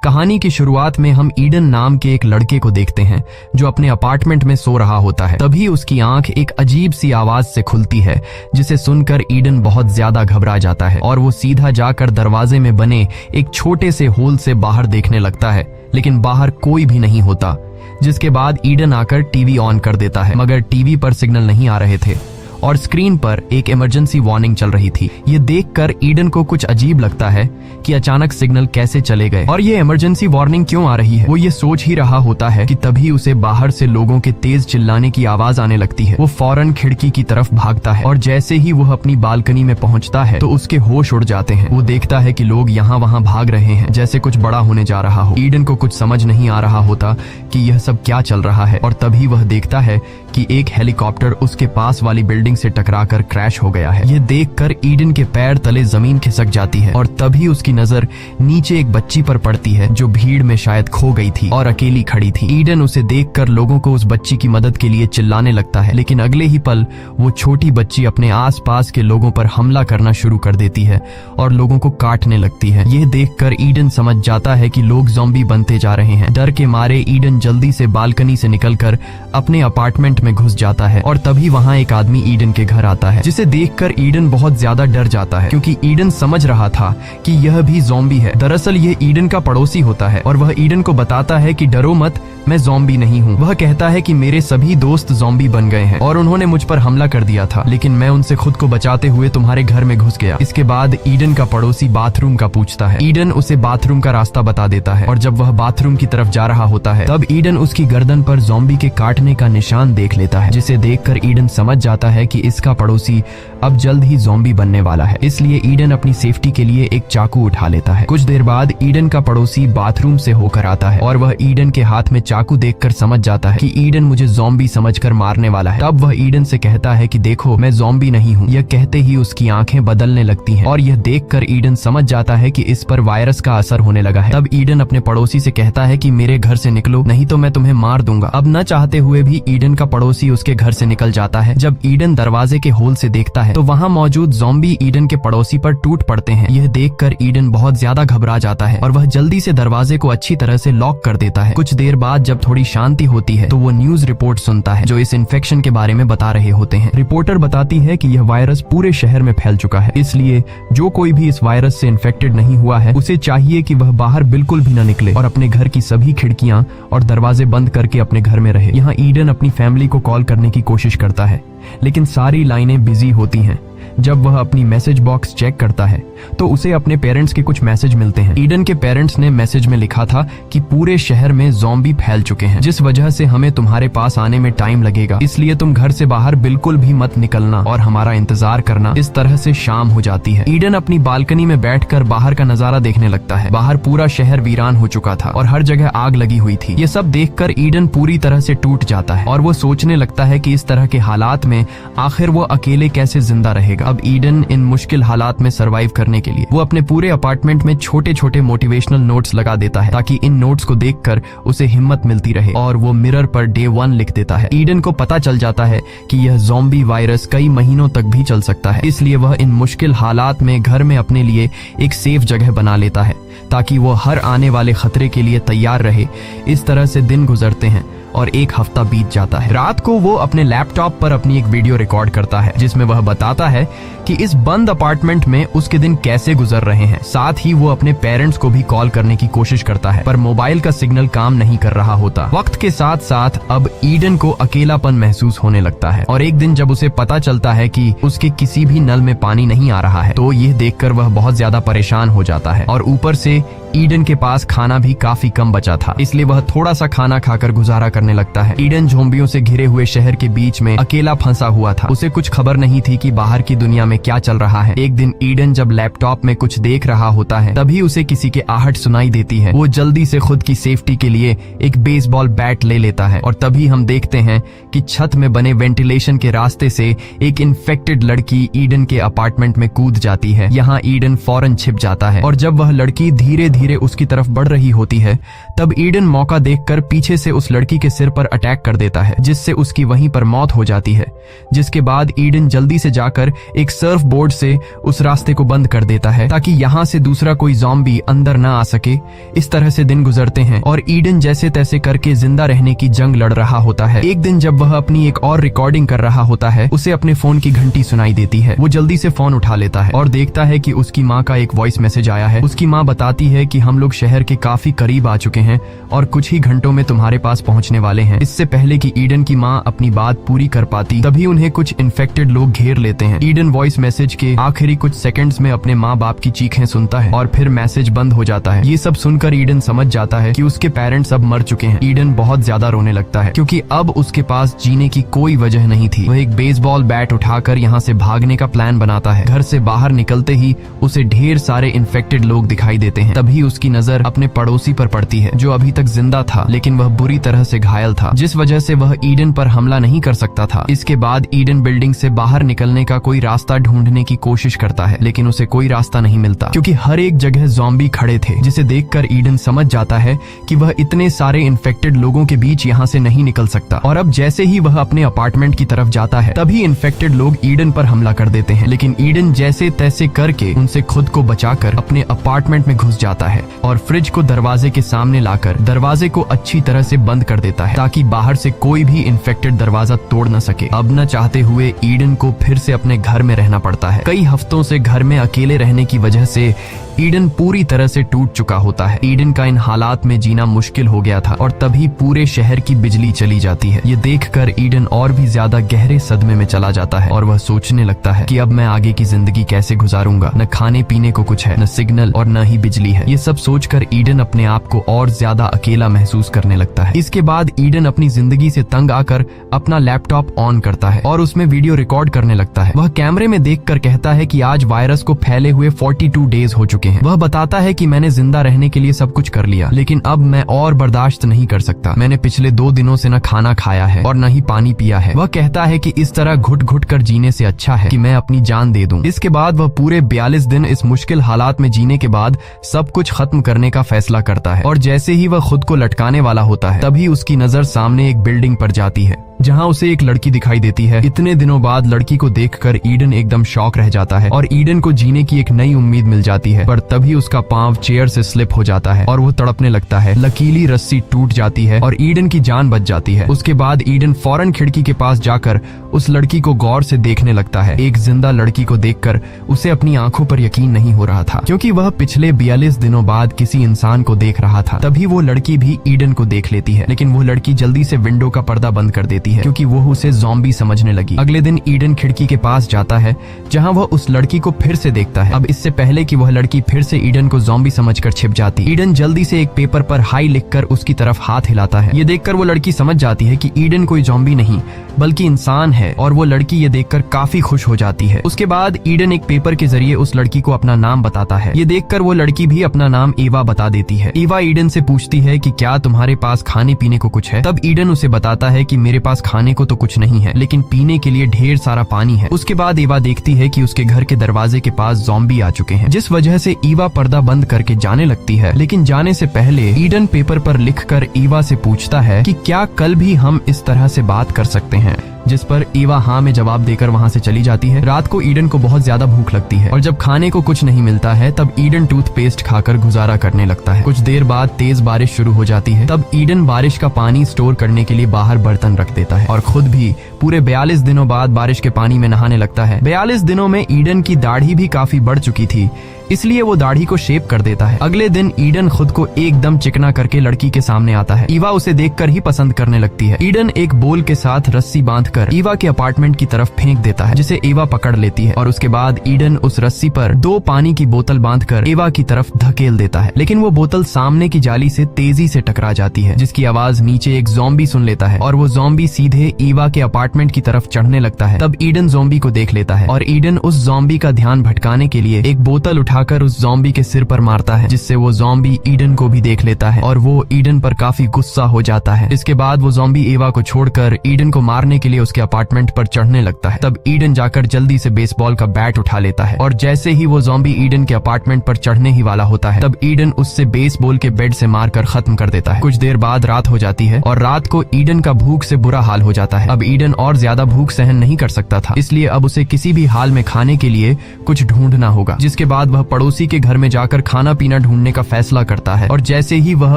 कहानी की शुरुआत में हम ईडन नाम के एक लड़के को देखते हैं जो अपने अपार्टमेंट में सो रहा होता है। तभी उसकी आंख एक अजीब सी आवाज से खुलती है, जिसे सुनकर ईडन बहुत ज्यादा घबरा जाता है और वो सीधा जाकर दरवाजे में बने एक छोटे से होल से बाहर देखने लगता है, लेकिन बाहर कोई भी नहीं होता। जिसके बाद ईडन आकर टीवी ऑन कर देता है, मगर टीवी पर सिग्नल नहीं आ रहे थे और स्क्रीन पर एक इमरजेंसी वार्निंग चल रही थी। ये देखकर ईडन को कुछ अजीब लगता है कि अचानक सिग्नल कैसे चले गए और ये इमरजेंसी वार्निंग क्यों आ रही है। वो ये सोच ही रहा होता है कि तभी उसे बाहर से लोगों के तेज चिल्लाने की आवाज आने लगती है। वो फौरन खिड़की की तरफ भागता है और जैसे ही वो अपनी बालकनी में पहुंचता है तो उसके होश उड़ जाते हैं। वो देखता है कि लोग यहाँ वहाँ भाग रहे हैं, जैसे कुछ बड़ा होने जा रहा हो। ईडन को कुछ समझ नहीं आ रहा होता कि यह सब क्या चल रहा है और तभी वह देखता है कि एक हेलीकॉप्टर उसके पास वाली बिल्डिंग से टकराकर क्रैश हो गया है। ये देखकर ईडन के पैर तले जमीन खिसक जाती है और तभी उसकी नजर नीचे एक बच्ची पर पड़ती है जो भीड़ में शायद खो गई थी और अकेली खड़ी थी। ईडन उसे देखकर लोगों को उस बच्ची की मदद के लिए चिल्लाने लगता है, लेकिन अगले ही पल वो छोटी बच्ची अपने आसपास के लोगों पर हमला करना शुरू कर देती है और लोगों को काटने लगती है। ये देखकर ईडन समझ जाता है कि लोग ज़ॉम्बी बनते जा रहे हैं। डर के मारे ईडन जल्दी से बालकनी से निकलकर अपने अपार्टमेंट में घुस जाता है और तभी वहाँ एक आदमी ईडन के घर आता है, जिसे देखकर ईडन बहुत ज्यादा डर जाता है क्योंकि ईडन समझ रहा था कि यह भी ज़ॉम्बी है। दरअसल ये ईडन का पड़ोसी होता है और वह ईडन को बताता है कि डरो मत, मैं ज़ॉम्बी नहीं हूँ। वह कहता है कि मेरे सभी दोस्त ज़ॉम्बी बन गए हैं और उन्होंने मुझ पर हमला कर दिया था, लेकिन मैं उनसे खुद को बचाते हुए तुम्हारे घर में घुस गया। इसके बाद ईडन का पड़ोसी बाथरूम का पूछता है। ईडन उसे बाथरूम का रास्ता बता देता है और जब वह बाथरूम की तरफ जा रहा होता है तब ईडन उसकी गर्दन पर ज़ॉम्बी के काटने का निशान देख लेता है, जिसे देखकर ईडन समझ जाता है कि इसका पड़ोसी अब जल्द ही ज़ॉम्बी बनने वाला है। इसलिए ईडन अपनी सेफ्टी के लिए एक चाकू उठा लेता है। कुछ देर बाद ईडन का पड़ोसी बाथरूम से होकर आता है और वह ईडन के हाथ में चाकू देखकर समझ जाता है कि ईडन मुझे ज़ॉम्बी समझकर मारने वाला है। तब वह ईडन से कहता है कि देखो, मैं ज़ॉम्बी नहीं हूँ। यह कहते ही उसकी आंखें बदलने लगती हैं और यह देखकर ईडन समझ जाता है कि इस पर वायरस का असर होने लगा है। तब ईडन अपने पड़ोसी से कहता है कि मेरे घर से निकलो, नहीं तो मैं तुम्हें मार दूंगा। अब न चाहते हुए भी ईडन का पड़ोसी उसके घर से निकल जाता है। जब ईडन दरवाजे के होल से देखता है तो वहाँ मौजूद ज़ॉम्बी ईडन के पड़ोसी पर टूट पड़ते हैं। यह देखकर ईडन बहुत ज्यादा घबरा जाता है और वह जल्दी से दरवाजे को अच्छी तरह से लॉक कर देता है। कुछ देर बाद जब थोड़ी शांति होती है तो वो न्यूज रिपोर्ट सुनता है जो इस इन्फेक्शन के बारे में बता रहे होते हैं। रिपोर्टर बताती है कि यह वायरस पूरे शहर में फैल चुका है, इसलिए जो कोई भी इस वायरस से इन्फेक्टेड नहीं हुआ है उसे चाहिए कि वह बाहर बिल्कुल भी न निकले और अपने घर की सभी खिड़कियां और दरवाजे बंद करके अपने घर में रहे। यहाँ ईडन अपनी फैमिली को कॉल करने की कोशिश करता है, लेकिन सारी लाइनें बिजी होती हैं। जब वह अपनी मैसेज बॉक्स चेक करता है तो उसे अपने पेरेंट्स के कुछ मैसेज मिलते हैं। ईडन के पेरेंट्स ने मैसेज में लिखा था कि पूरे शहर में ज़ॉम्बी फैल चुके हैं, जिस वजह से हमें तुम्हारे पास आने में टाइम लगेगा, इसलिए तुम घर से बाहर बिल्कुल भी मत निकलना और हमारा इंतजार करना। इस तरह से शाम हो जाती है। ईडन अपनी बालकनी में बैठकर बाहर का नजारा देखने लगता है। बाहर पूरा शहर वीरान हो चुका था और हर जगह आग लगी हुई थी। ये सब देखकर ईडन पूरी तरह से टूट जाता है और वो सोचने लगता है कि इस तरह के हालात में आखिर वो अकेले कैसे जिंदा रहेगा। अब ईडन इन मुश्किल हालात में सरवाइव करने के लिए वो अपने पूरे अपार्टमेंट में छोटे छोटे मोटिवेशनल नोट्स लगा देता है, ताकि इन नोट्स को देखकर उसे हिम्मत मिलती रहे, और वो मिरर पर डे 1 लिख देता है। ईडन को पता चल जाता है कि यह ज़ॉम्बी वायरस कई महीनों तक भी चल सकता है, इसलिए वह इन मुश्किल हालात में घर में अपने लिए एक सेफ जगह बना लेता है ताकि वो हर आने वाले खतरे के लिए तैयार रहे। इस तरह से दिन गुजरते हैं और एक हफ्ता बीत जाता है। रात को वो अपने लैपटॉप पर अपनी एक वीडियो रिकॉर्ड करता है जिसमें वह बताता है कि इस बंद अपार्टमेंट में उसके दिन कैसे गुजर रहे हैं। साथ ही वो अपने पेरेंट्स को भी कॉल करने की कोशिश करता है, पर मोबाइल का सिग्नल काम नहीं कर रहा होता। वक्त के साथ साथ अब ईडन को अकेलापन महसूस होने लगता है और एक दिन जब उसे पता चलता है कि उसके किसी भी नल में पानी नहीं आ रहा है तो यह देखकर वह बहुत ज्यादा परेशान हो जाता है और ऊपर से ईडन के पास खाना भी काफी कम बचा था, इसलिए वह थोड़ा सा खाना खाकर गुजारा करने लगता है। ईडन ज़ॉम्बियों से घिरे हुए शहर के बीच में अकेला फंसा हुआ था। उसे कुछ खबर नहीं थी कि बाहर की दुनिया में क्या चल रहा है। एक दिन ईडन जब लैपटॉप में कुछ देख रहा होता है तभी उसे किसी के आहट सुनाई देती है। वो जल्दी से खुद की सेफ्टी के लिए एक बेसबॉल बैट ले लेता है और तभी हम देखते हैं कि छत में बने वेंटिलेशन के रास्ते से एक इन्फेक्टेड लड़की ईडन के अपार्टमेंट में कूद जाती है। यहाँ ईडन फौरन छिप जाता है और जब वह लड़की धीरे धीरे उसकी तरफ बढ़ रही होती है, तब ईडन मौका देखकर पीछे से उस लड़की के सिर पर अटैक कर देता है, जिससे उसकी वहीं पर मौत हो जाती है। जिसके बाद ईडन जल्दी से जाकर एक सर्फ बोर्ड से उस रास्ते को बंद कर देता है ताकि यहाँ से दूसरा कोई ज़ॉम्बी अंदर ना आ सके। इस तरह से दिन गुजरते हैं और ईडन जैसे तैसे करके जिंदा रहने की जंग लड़ रहा होता है। एक दिन जब वह अपनी एक और रिकॉर्डिंग कर रहा होता है, उसे अपने फोन की घंटी सुनाई देती है। वो जल्दी से फोन उठा लेता है और देखता है कि उसकी माँ का एक वॉइस मैसेज आया है। उसकी माँ बताती है कि हम लोग शहर के काफी करीब आ चुके हैं और कुछ ही घंटों में तुम्हारे पास पहुंचने वाले हैं। इससे पहले कि ईडन की माँ अपनी बात पूरी कर पाती, तभी उन्हें कुछ इन्फेक्टेड लोग घेर लेते हैं। ईडन वॉइस मैसेज के आखिरी कुछ सेकंड्स में अपने माँ बाप की चीखें सुनता है और फिर मैसेज बंद हो जाता है। ये सब सुनकर ईडन समझ जाता है कि उसके पेरेंट्स अब मर चुके हैं। ईडन बहुत ज्यादा रोने लगता है क्योंकि अब उसके पास जीने की कोई वजह नहीं थी। वह एक बेसबॉल बैट उठाकर यहाँ से भागने का प्लान बनाता है। घर से बाहर निकलते ही उसे ढेर सारे इन्फेक्टेड लोग दिखाई देते हैं। तभी उसकी नजर अपने पड़ोसी पर पड़ती है जो अभी तक जिंदा था, लेकिन वह बुरी तरह से घायल था, जिस वजह से वह ईडन पर हमला नहीं कर सकता था। इसके बाद ईडन बिल्डिंग से बाहर निकलने का कोई रास्ता ढूंढने की कोशिश करता है, लेकिन उसे कोई रास्ता नहीं मिलता क्योंकि हर एक जगह ज़ॉम्बी खड़े थे, जिसे देखकर ईडन समझ जाता है कि वह इतने सारे इन्फेक्टेड लोगों के बीच यहाँ से नहीं निकल सकता। और अब जैसे ही वह अपने अपार्टमेंट की तरफ जाता है, तभी इन्फेक्टेड लोग ईडन पर हमला कर देते हैं, लेकिन ईडन जैसे तैसे करके उनसे खुद को बचाकर अपने अपार्टमेंट में घुस जाता है और फ्रिज को दरवाजे के सामने लाकर दरवाजे को अच्छी तरह से बंद कर देता है ताकि बाहर से कोई भी इन्फेक्टेड दरवाजा तोड़ न सके। अब न चाहते हुए ईडन को फिर से अपने घर में रहना पड़ता है। कई हफ्तों से घर में अकेले रहने की वजह से ईडन पूरी तरह से टूट चुका होता है। ईडन का इन हालात में जीना मुश्किल हो गया था और तभी पूरे शहर की बिजली चली जाती है। ये देखकर ईडन और भी ज्यादा गहरे सदमे में चला जाता है और वह सोचने लगता है कि अब मैं आगे की जिंदगी कैसे गुजारूंगा। न खाने पीने को कुछ है, न सिग्नल और न ही बिजली है। ये सब सोचकर ईडन अपने आप को और ज्यादा अकेला महसूस करने लगता है। इसके बाद ईडन अपनी जिंदगी से तंग आकर अपना लैपटॉप ऑन करता है और उसमें वीडियो रिकॉर्ड करने लगता है। वह कैमरे में देखकर कहता है कि आज वायरस को फैले हुए 42 डेज हो चुके हैं। वह बताता है कि मैंने जिंदा रहने के लिए सब कुछ कर लिया, लेकिन अब मैं और बर्दाश्त नहीं कर सकता। मैंने पिछले 2 दिनों से न खाना खाया है और न ही पानी पिया है। वह कहता है कि इस तरह घुट घुट कर जीने से अच्छा है कि मैं अपनी जान दे दूं। इसके बाद वह पूरे 42 दिन इस मुश्किल हालात में जीने के बाद सब कुछ खत्म करने का फैसला करता है और जैसे ही वह खुद को लटकाने वाला होता है, तभी उसकी नजर सामने एक बिल्डिंग पर जाती है जहां उसे एक लड़की दिखाई देती है। इतने दिनों बाद लड़की को देखकर ईडन एकदम शॉक रह जाता है और ईडन को जीने की एक नई उम्मीद मिल जाती है। पर तभी उसका पांव चेयर से स्लिप हो जाता है और वो तड़पने लगता है। लकीली रस्सी टूट जाती है और ईडन की जान बच जाती है। उसके बाद ईडन फौरन खिड़की के पास जाकर उस लड़की को गौर से देखने लगता है। एक जिंदा लड़की को देखकर उसे अपनी आंखों पर यकीन नहीं हो रहा था, क्योंकि वह पिछले 42 दिनों बाद किसी इंसान को देख रहा था। तभी वो लड़की भी ईडन को देख लेती है, लेकिन वो लड़की जल्दी से विंडो का पर्दा बंद कर देती है क्योंकि वो उसे ज़ॉम्बी समझने लगी। अगले दिन ईडन खिड़की के पास जाता है जहां वह उस लड़की को फिर से देखता है। अब इससे पहले कि वह लड़की फिर से ईडन को ज़ॉम्बी समझकर छिप जाती, ईडन जल्दी से एक पेपर पर हाई लिखकर उसकी तरफ हाथ हिलाता है। ये देखकर वो लड़की समझ जाती है कि ईडन कोई ज़ॉम्बी नहीं बल्कि इंसान है और वो लड़की ये देखकर काफी खुश हो जाती है। उसके बाद ईडन एक पेपर के जरिए उस लड़की को अपना नाम बताता है। ये देखकर वो लड़की भी अपना नाम एवा बता देती है। एवा ईडन से पूछती है कि क्या तुम्हारे पास खाने पीने को कुछ है। तब ईडन उसे बताता है कि मेरे पास खाने को तो कुछ नहीं है, लेकिन पीने के लिए ढेर सारा पानी है। उसके बाद एवा देखती है कि उसके घर के दरवाजे के पास ज़ॉम्बी आ चुके हैं, जिस वजह से ईवा पर्दा बंद करके जाने लगती है। लेकिन जाने से पहले ईडन पेपर पर लिखकर ईवा से पूछता है कि क्या कल भी हम इस तरह से बात कर सकते हैं, जिस पर ईवा हाँ में जवाब देकर वहाँ से चली जाती है। रात को ईडन को बहुत ज्यादा भूख लगती है और जब खाने को कुछ नहीं मिलता है तब ईडन टूथपेस्ट खाकर गुजारा करने लगता है। कुछ देर बाद तेज बारिश शुरू हो जाती है। तब ईडन बारिश का पानी स्टोर करने के लिए बाहर बर्तन रख देता है और खुद भी पूरे 42 दिनों बाद बारिश के पानी में नहाने लगता है। 42 दिनों में ईडन की दाढ़ी भी काफी बढ़ चुकी थी, इसलिए वो दाढ़ी को शेप कर देता है। अगले दिन ईडन खुद को एकदम चिकना करके लड़की के सामने आता है। ईवा उसे देखकर ही पसंद करने लगती है। ईडन एक बोल के साथ रस्सी बांधकर ईवा के अपार्टमेंट की तरफ फेंक देता है, जिसे ईवा पकड़ लेती है और उसके बाद ईडन उस रस्सी पर 2 पानी की बोतल बांधकर ईवा की तरफ धकेल देता है। लेकिन वो बोतल सामने की जाली से तेजी से टकरा जाती है, जिसकी आवाज नीचे एक ज़ॉम्बी सुन लेता है और वो ज़ॉम्बी सीधे ईवा के अपार्टमेंट की तरफ चढ़ने लगता है। तब ईडन ज़ॉम्बी को देख लेता है और ईडन उस ज़ॉम्बी का ध्यान भटकाने के लिए एक बोतल उठा उठाकर उस ज़ॉम्बी के सिर पर मारता है, जिससे वो ज़ॉम्बी ईडन को भी देख लेता है और वो ईडन पर काफी गुस्सा हो जाता है। इसके बाद वो ज़ॉम्बी एवा को छोड़कर ईडन को मारने के लिए उसके अपार्टमेंट पर चढ़ने लगता है। तब ईडन जाकर जल्दी से बेसबॉल का बैट उठा लेता है और जैसे ही वो ज़ॉम्बी ईडन के अपार्टमेंट पर चढ़ने ही वाला होता है, तब ईडन उससे बेसबॉल के बेट से मारकर खत्म कर देता है। कुछ देर बाद रात हो जाती है और रात को ईडन का भूख से बुरा हाल हो जाता है। अब ईडन और ज्यादा भूख सहन नहीं कर सकता था, इसलिए अब उसे किसी भी हाल में खाने के लिए कुछ ढूंढना होगा। जिसके बाद वह पड़ोसी के घर में जाकर खाना पीना ढूंढने का फैसला करता है और जैसे ही वह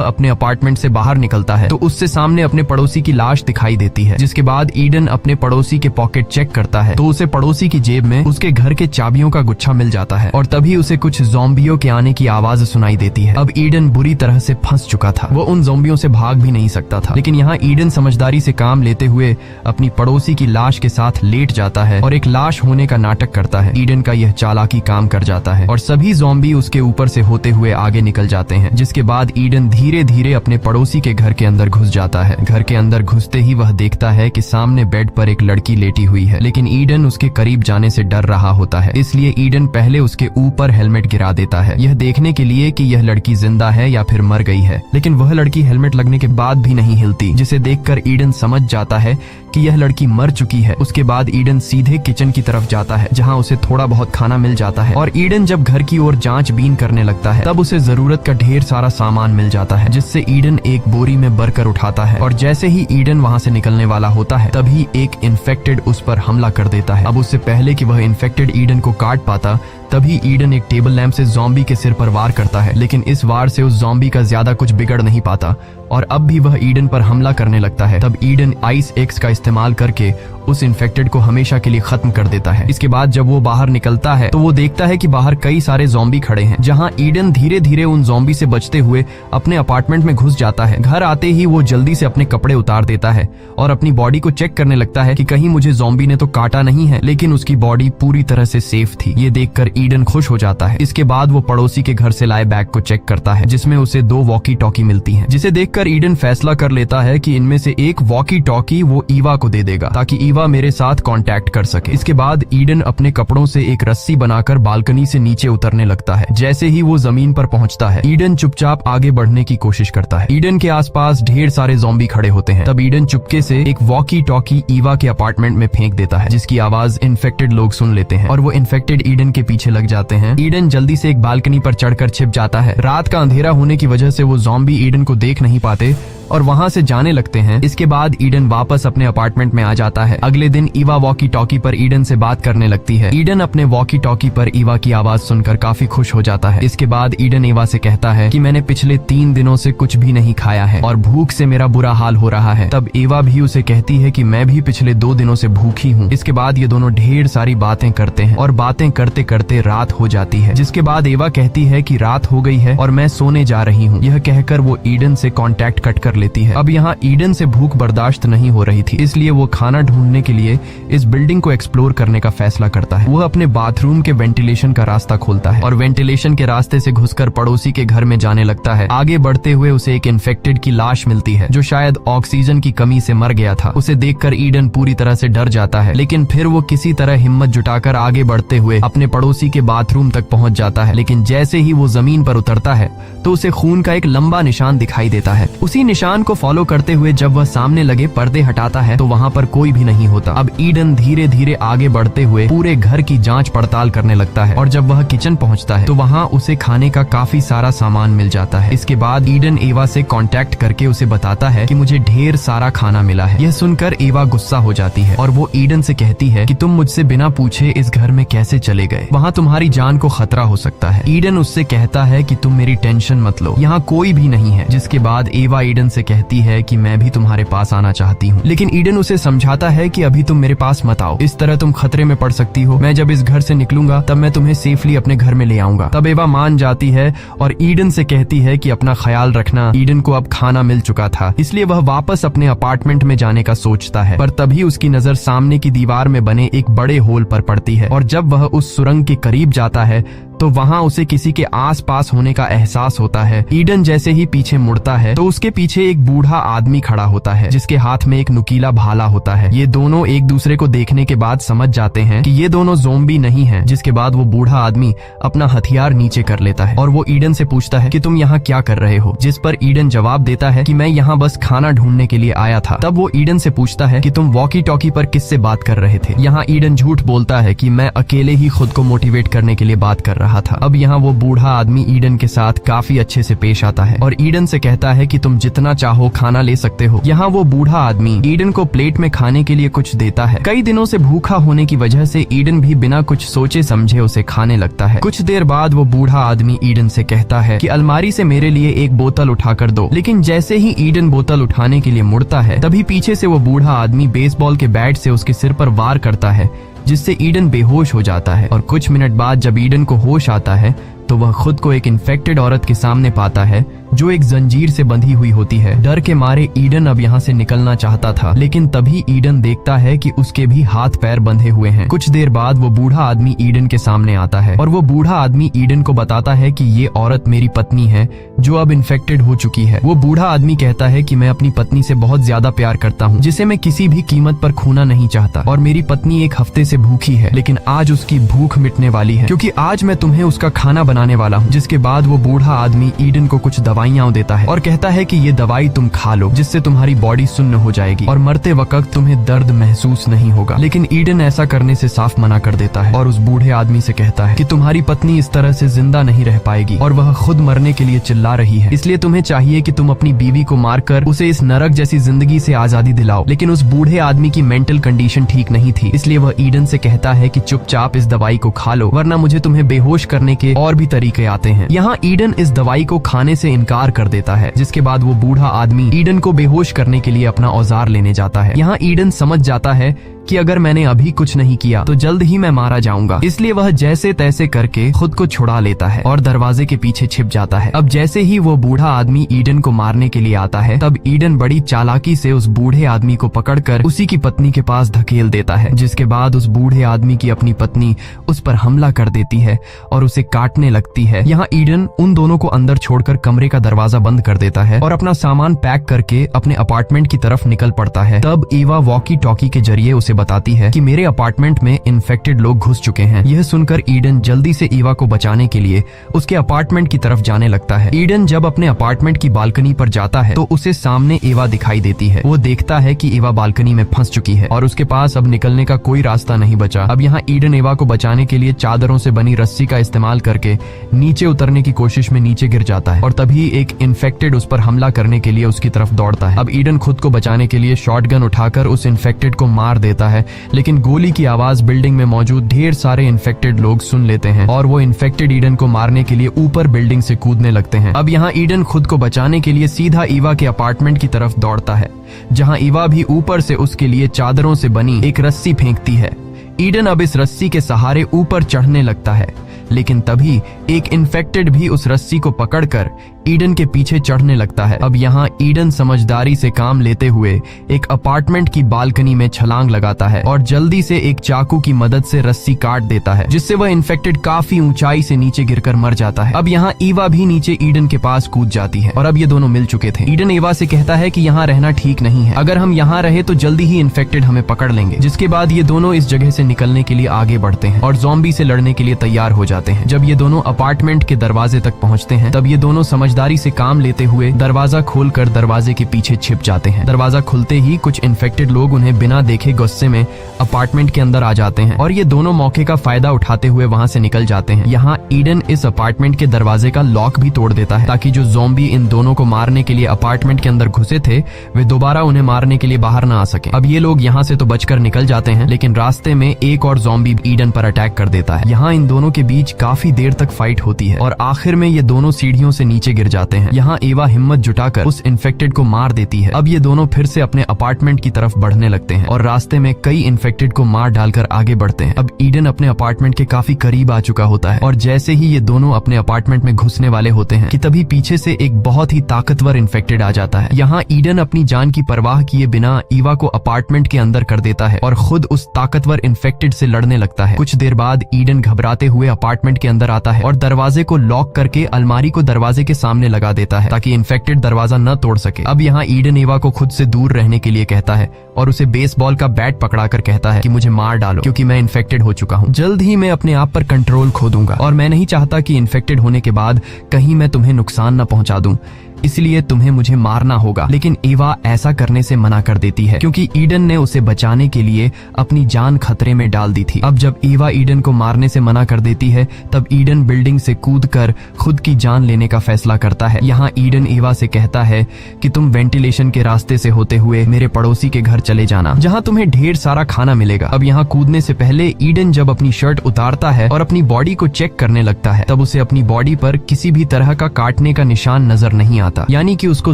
अपने अपार्टमेंट से बाहर निकलता है तो उससे सामने अपने पड़ोसी की लाश दिखाई देती है। जिसके बाद ईडन अपने पड़ोसी के पॉकेट चेक करता है तो उसे पड़ोसी की जेब में उसके घर के चाबियों का गुच्छा मिल जाता है और तभी उसे कुछ ज़ॉम्बियों के आने की आवाज सुनाई देती है। अब ईडन बुरी तरह से फंस चुका था, वो उन ज़ॉम्बियों से भाग भी नहीं सकता था। लेकिन यहाँ ईडन समझदारी से काम लेते हुए अपनी पड़ोसी की लाश के साथ लेट जाता है और एक लाश होने का नाटक करता है। ईडन का यह चालाकी काम कर जाता है और सभी ज़ॉम्बी उसके ऊपर से होते हुए आगे निकल जाते हैं। जिसके बाद ईडन धीरे धीरे अपने पड़ोसी के घर के अंदर घुस जाता है। घर के अंदर घुसते ही वह देखता है कि सामने बेड पर एक लड़की लेटी हुई है, लेकिन ईडन उसके करीब जाने से डर रहा होता है, इसलिए ईडन पहले उसके ऊपर हेलमेट गिरा देता है, यह देखने के लिए कि यह लड़की जिंदा है या फिर मर गई है। लेकिन वह लड़की हेलमेट लगने के बाद भी नहीं हिलती, जिसे देखकर ईडन समझ जाता है कि यह लड़की मर चुकी है। उसके बाद ईडन सीधे किचन की तरफ जाता है, जहां उसे थोड़ा बहुत खाना मिल जाता है और ईडन जब घर की ओर जांचबीन करने लगता है तब उसे जरूरत का ढेर सारा सामान मिल जाता है, जिससे ईडन एक बोरी में भरकर उठाता है और जैसे ही ईडन वहां से निकलने वाला होता है तभी एक इन्फेक्टेड उस पर हमला कर देता है। अब उससे पहले कि वह इन्फेक्टेड ईडन को काट पाता तभी ईडन एक टेबल लैंप से ज़ॉम्बी के सिर पर वार करता है, लेकिन इस वार से उस ज़ॉम्बी का ज्यादा कुछ बिगड़ नहीं पाता और अब भी वह ईडन पर हमला करने लगता है। तब ईडन आइस एक्स का इस्तेमाल करके उस इन्फेक्टेड को हमेशा के लिए खत्म कर देता है। इसके बाद जब वो बाहर निकलता है तो वो देखता है कि बाहर कई सारे ज़ॉम्बी खड़े हैं, जहां ईडन धीरे धीरे उन ज़ॉम्बी से बचते हुए अपने अपार्टमेंट में घुस जाता है। घर आते ही वो जल्दी से अपने कपड़े उतार देता है और अपनी बॉडी को चेक करने लगता है कि कहीं मुझे ज़ॉम्बी ने तो काटा नहीं है, लेकिन उसकी बॉडी पूरी तरह से सेफ थी। ये देखकर ईडन खुश हो जाता है। इसके बाद वो पड़ोसी के घर से लाए बैग को चेक करता है, जिसमें उसे 2 वॉकी टॉकी मिलती हैं, जिसे देखकर ईडन फैसला कर लेता है कि इनमें से एक वॉकी टॉकी वो ईवा को दे देगा ताकि ईवा मेरे साथ कांटेक्ट कर सके। इसके बाद ईडन अपने कपड़ों से एक रस्सी बनाकर बालकनी से नीचे उतरने लगता है। जैसे ही वो जमीन पर पहुंचता है ईडन चुपचाप आगे बढ़ने की कोशिश करता है। ईडन के आसपास ढेर सारे ज़ॉम्बी खड़े होते हैं। तब ईडन चुपके से एक वॉकी टॉकी ईवा के अपार्टमेंट में फेंक देता है, जिसकी आवाज इन्फेक्टेड लोग सुन लेते हैं और वो इन्फेक्टेड ईडन के पीछे लग जाते हैं। ईडन जल्दी से एक बालकनी पर चढ़कर छिप जाता है। रात का अंधेरा होने की वजह से वो ज़ॉम्बी ईडन को देख नहीं पाते और वहां से जाने लगते हैं। इसके बाद ईडन वापस अपने अपार्टमेंट में आ जाता है। अगले दिन ईवा वॉकी टॉकी पर ईडन से बात करने लगती है। ईडन अपने वॉकी टॉकी पर ईवा की आवाज सुनकर काफी खुश हो जाता है। इसके बाद ईडन ईवा से कहता है कि मैंने पिछले 3 दिनों से कुछ भी नहीं खाया है और भूख से मेरा बुरा हाल हो रहा है। तब ईवा भी उसे कहती है कि मैं भी पिछले 2 दिनों से भूखी हूँ। इसके बाद ये दोनों ढेर सारी बातें करते हैं और बातें करते करते रात हो जाती है। जिसके बाद ईवा कहती है कि रात हो गई है और मैं सोने जा रही हूँ। यह कहकर वो ईडन से कॉन्टैक्ट कट कर लेती है। अब यहाँ ईडन से भूख बर्दाश्त नहीं हो रही थी, इसलिए वो खाना ढूंढने के लिए इस बिल्डिंग को एक्सप्लोर करने का फैसला करता है। वो अपने बाथरूम के वेंटिलेशन का रास्ता खोलता है और वेंटिलेशन के रास्ते से घुसकर पड़ोसी के घर में जाने लगता है। आगे बढ़ते हुए उसे एक इन्फेक्टेड की लाश मिलती है, जो शायद ऑक्सीजन की कमी से मर गया था। उसे देखकर ईडन पूरी तरह से डर जाता है, लेकिन फिर वो किसी तरह हिम्मत जुटाकर आगे बढ़ते हुए अपने पड़ोसी के बाथरूम तक पहुंच जाता है। लेकिन जैसे ही वो जमीन पर उतरता है तो उसे खून का एक लंबा निशान दिखाई देता है। उसी निशान को फॉलो करते हुए जब वह सामने लगे पर्दे हटाता है तो वहाँ पर कोई भी नहीं होता। अब ईडन धीरे धीरे आगे बढ़ते हुए पूरे घर की जांच पड़ताल करने लगता है और जब वह किचन पहुँचता है तो वहाँ उसे खाने का काफी सारा सामान मिल जाता है। इसके बाद ईडन एवा से कांटेक्ट करके उसे बताता है कि मुझे ढेर सारा खाना मिला है। यह सुनकर एवा गुस्सा हो जाती है और वो ईडन से कहती है कि तुम मुझसे बिना पूछे इस घर में कैसे चले गए, वहाँ तुम्हारी जान को खतरा हो सकता है। ईडन उससे कहता है कि तुम मेरी टेंशन मत लो, यहाँ कोई भी नहीं है। जिसके बाद एवा ईडन से कहती है कि मैं भी तुम्हारे पास आना चाहती हूँ, लेकिन ईडन उसे समझाता है कि अभी तुम मेरे पास मत आओ, इस तरह तुम खतरे में पड़ सकती हो। मैं जब इस घर से निकलूंगा तब मैं तुम्हें सेफली अपने घर में ले आऊंगा। तब एवा मान जाती है और ईडन से कहती है कि अपना ख्याल रखना। ईडन को अब खाना मिल चुका था, इसलिए वह वापस अपने अपार्टमेंट में जाने का सोचता है, पर तभी उसकी नजर सामने की दीवार में बने एक बड़े होल पर पड़ती है और जब वह उस सुरंग के करीब जाता है तो वहाँ उसे किसी के आसपास होने का एहसास होता है। ईडन जैसे ही पीछे मुड़ता है तो उसके पीछे एक बूढ़ा आदमी खड़ा होता है जिसके हाथ में एक नुकीला भाला होता है। ये दोनों एक दूसरे को देखने के बाद समझ जाते हैं कि ये दोनों ज़ॉम्बी नहीं हैं। जिसके बाद वो बूढ़ा आदमी अपना हथियार नीचे कर लेता है और वो ईडन से पूछता है कि तुम यहाँ क्या कर रहे हो, जिस पर ईडन जवाब देता है कि मैं यहाँ बस खाना ढूंढने के लिए आया था। तब वो ईडन से पूछता है कि तुम वॉकी टॉकी पर किससे बात कर रहे थे। यहाँ ईडन झूठ बोलता है कि मैं अकेले ही खुद को मोटिवेट करने के लिए बात कर रहा था। अब यहाँ वो बूढ़ा आदमी ईडन के साथ काफी अच्छे से पेश आता है और ईडन से कहता है कि तुम जितना चाहो खाना ले सकते हो। यहाँ वो बूढ़ा आदमी ईडन को प्लेट में खाने के लिए कुछ देता है। कई दिनों से भूखा होने की वजह से ईडन भी बिना कुछ सोचे समझे उसे खाने लगता है। कुछ देर बाद वो बूढ़ा आदमी ईडन से कहता है कि अलमारी से मेरे लिए एक बोतल उठा कर दो। लेकिन जैसे ही ईडन बोतल उठाने के लिए मुड़ता है तभी पीछे से वो बूढ़ा आदमी बेसबॉल के बैट से उसके सिर पर वार करता है, जिससे ईडन बेहोश हो जाता है। और कुछ मिनट बाद जब ईडन को होश आता है तो वह खुद को एक इन्फेक्टेड औरत के सामने पाता है जो एक जंजीर से बंधी हुई होती है। डर के मारे ईडन अब यहाँ से निकलना चाहता था, लेकिन तभी ईडन देखता है कि उसके भी हाथ पैर बंधे हुए हैं। कुछ देर बाद वो बूढ़ा आदमी ईडन के सामने आता है और वो बूढ़ा आदमी ईडन को बताता है कि ये औरत मेरी पत्नी है जो अब इन्फेक्टेड हो चुकी है। वो बूढ़ा आदमी कहता है कि मैं अपनी पत्नी से बहुत ज्यादा प्यार करता हूँ, जिसे मैं किसी भी कीमत पर खोना नहीं चाहता, और मेरी पत्नी एक हफ्ते से भूखी है, लेकिन आज उसकी भूख मिटने वाली है क्योंकि आज मैं तुम्हें उसका खाना बनाने वाला हूँ। जिसके बाद वो बूढ़ा आदमी ईडन को कुछ दवाइयाँ देता है और कहता है कि ये दवाई तुम खा लो, जिससे तुम्हारी बॉडी सुन्न हो जाएगी और मरते वक्त तुम्हें दर्द महसूस नहीं होगा। लेकिन ईडन ऐसा करने से साफ मना कर देता है और उस बूढ़े आदमी से कहता है कि तुम्हारी पत्नी इस तरह से जिंदा नहीं रह पाएगी और वह खुद मरने के लिए चिल्ला रही है, इसलिए तुम्हें चाहिए कि तुम अपनी बीवी को मारकर उसे इस नरक जैसी जिंदगी से आजादी दिलाओ। लेकिन उस बूढ़े आदमी की मेंटल कंडीशन ठीक नहीं थी, इसलिए वह ईडन से कहता है कि चुपचाप इस दवाई को खा लो, वरना मुझे तुम्हें बेहोश करने के और भी तरीके आते हैं। यहाँ ईडन इस दवाई को खाने से इनकार कर देता है, जिसके बाद वो बूढ़ा आदमी ईडन को बेहोश करने के लिए अपना औजार लेने जाता है। यहाँ ईडन समझ जाता है कि अगर मैंने अभी कुछ नहीं किया तो जल्द ही मैं मारा जाऊंगा, इसलिए वह जैसे तैसे करके खुद को छुड़ा लेता है और दरवाजे के पीछे छिप जाता है। अब जैसे ही वो बूढ़ा आदमी ईडन को मारने के लिए आता है तब ईडन बड़ी चालाकी से उस बूढ़े आदमी को पकड़कर उसी की पत्नी के पास धकेल देता है, जिसके बाद उस बूढ़े आदमी की अपनी पत्नी उस पर हमला कर देती है और उसे काटने लगती है। यहाँ ईडन उन दोनों को अंदर छोड़कर कमरे का दरवाजा बंद कर देता है और अपना सामान पैक करके अपने अपार्टमेंट की तरफ निकल पड़ता है। तब ईवा वॉकी टॉकी के जरिए उसे बताती है कि मेरे अपार्टमेंट में इन्फेक्टेड लोग घुस चुके हैं। यह सुनकर ईडन जल्दी से ईवा को बचाने के लिए उसके अपार्टमेंट की तरफ जाने लगता है। ईडन जब अपने अपार्टमेंट की बालकनी पर जाता है तो उसे सामने ईवा दिखाई देती है। वो देखता है कि ईवा बालकनी में फंस चुकी है और उसके पास अब निकलने का कोई रास्ता नहीं बचा। अब यहाँ ईडन ईवा को बचाने के लिए चादरों से बनी रस्सी का इस्तेमाल करके नीचे उतरने की कोशिश में नीचे गिर जाता है और तभी एक इन्फेक्टेड उस पर हमला करने के लिए उसकी तरफ दौड़ता है। अब ईडन खुद को बचाने के लिए शॉटगन उठाकर उस इन्फेक्टेड को मार देता है, लेकिन गोली की आवाज बिल्डिंग में मौजूद ढेर सारे इन्फेक्टेड लोग सुन लेते हैं और वो इन्फेक्टेड ईडन को मारने के लिए ऊपर बिल्डिंग से कूदने लगते हैं। अब यहाँ ईडन खुद को बचाने के लिए सीधा ईवा के अपार्टमेंट की तरफ दौड़ता है, जहाँ ईवा भी ऊपर से उसके लिए चादरों से बनी एक रस्सी फेंकती है। ईडन अब इस रस्सी के सहारे ऊपर चढ़ने लगता है, लेकिन तभी एक इन्फेक्टेड भी उस रस्सी को पकड़कर ईडन के पीछे चढ़ने लगता है। अब यहाँ ईडन समझदारी से काम लेते हुए एक अपार्टमेंट की बालकनी में छलांग लगाता है और जल्दी से एक चाकू की मदद से रस्सी काट देता है, जिससे वह इन्फेक्टेड काफी ऊंचाई से नीचे गिरकर मर जाता है। अब यहाँ ईवा भी नीचे ईडन के पास कूद जाती है और अब ये दोनों मिल चुके थे। ईडन ईवा से कहता है कि यहाँ रहना ठीक नहीं है, अगर हम यहाँ रहे तो जल्दी ही इन्फेक्टेड हमें पकड़ लेंगे। जिसके बाद ये दोनों इस जगह से निकलने के लिए आगे बढ़ते हैं और ज़ॉम्बी से लड़ने के लिए तैयार हो जाते हैं। जब ये दोनों अपार्टमेंट के दरवाजे तक पहुँचते हैं तब ये दोनों समझदारी से काम लेते हुए दरवाजा खोलकर दरवाजे के पीछे छिप जाते हैं। दरवाजा खुलते ही कुछ इन्फेक्टेड लोग उन्हें बिना देखे गुस्से में अपार्टमेंट के अंदर आ जाते हैं और ये दोनों मौके का फायदा उठाते हुए वहां से निकल जाते हैं। यहाँ ईडन इस अपार्टमेंट के दरवाजे का लॉक भी तोड़ देता है ताकि जो ज़ॉम्बी इन दोनों को मारने के लिए अपार्टमेंट के अंदर घुसे थे वे दोबारा उन्हें मारने के लिए बाहर ना आ सके। अब ये लोग यहाँ से तो बचकर निकल जाते हैं, लेकिन रास्ते में एक और ज़ॉम्बी ईडन पर अटैक कर देता है। यहाँ इन दोनों के बीच काफी देर तक फाइट होती है और आखिर में ये दोनों सीढ़ियों से नीचे गिर गिर जाते हैं। यहाँ एवा हिम्मत जुटाकर उस इन्फेक्टेड को मार देती है। अब ये दोनों फिर से अपने अपार्टमेंट की तरफ बढ़ने लगते हैं और रास्ते में कई इन्फेक्टेड को मार डालकर आगे बढ़ते हैं। अब ईडन अपने अपार्टमेंट के काफी करीब आ चुका होता है और जैसे ही ये दोनों अपने अपार्टमेंट में घुसने वाले होते हैं कि तभी पीछे से एक बहुत ही ताकतवर इन्फेक्टेड आ जाता है। यहाँ ईडन अपनी जान की परवाह किए बिना ईवा को अपार्टमेंट के अंदर कर देता है और खुद उस ताकतवर इन्फेक्टेड से लड़ने लगता है। कुछ देर बाद ईडन घबराते हुए अपार्टमेंट के अंदर आता है और दरवाजे को लॉक करके अलमारी को दरवाजे के सामने लगा देता है ताकि इन्फेक्टेड दरवाजा न तोड़ सके। अब यहाँ ईडन एवा को खुद से दूर रहने के लिए कहता है और उसे बेसबॉल का बैट पकड़ाकर कहता है कि मुझे मार डालो क्योंकि मैं इन्फेक्टेड हो चुका हूँ। जल्द ही मैं अपने आप पर कंट्रोल खो दूंगा और मैं नहीं चाहता कि इन्फेक्टेड होने के बाद कहीं मैं तुम्हें नुकसान न पहुंचा दूं, इसलिए तुम्हें मुझे मारना होगा। लेकिन एवा ऐसा करने से मना कर देती है क्योंकि ईडन ने उसे बचाने के लिए अपनी जान खतरे में डाल दी थी। अब जब एवा ईडन को मारने से मना कर देती है तब ईडन बिल्डिंग से कूदकर खुद की जान लेने का फैसला करता है। यहाँ ईडन एवा से कहता है कि तुम वेंटिलेशन के रास्ते से होते हुए मेरे पड़ोसी के घर चले जाना जहाँ तुम्हें ढेर सारा खाना मिलेगा। अब यहाँ कूदने से पहले ईडन जब अपनी शर्ट उतारता है और अपनी बॉडी को चेक करने लगता है तब उसे अपनी बॉडी पर किसी भी तरह का काटने का निशान नजर नहीं आता, यानी कि उसको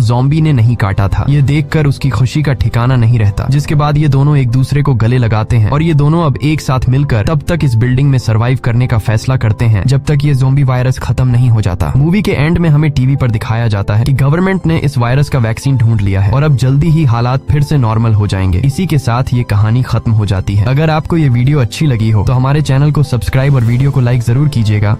ज़ॉम्बी ने नहीं काटा था। ये देखकर उसकी खुशी का ठिकाना नहीं रहता। जिसके बाद ये दोनों एक दूसरे को गले लगाते हैं और ये दोनों अब एक साथ मिलकर तब तक इस बिल्डिंग में सरवाइव करने का फैसला करते हैं जब तक ये ज़ॉम्बी वायरस खत्म नहीं हो जाता। मूवी के एंड में हमें टीवी पर दिखाया जाता है कि गवर्नमेंट ने इस वायरस का वैक्सीन ढूंढ लिया है और अब जल्दी ही हालात फिर से नॉर्मल हो जाएंगे। इसी के साथ ये कहानी खत्म हो जाती है। अगर आपको ये वीडियो अच्छी लगी हो तो हमारे चैनल को सब्सक्राइब और वीडियो को लाइक जरूर कीजिएगा।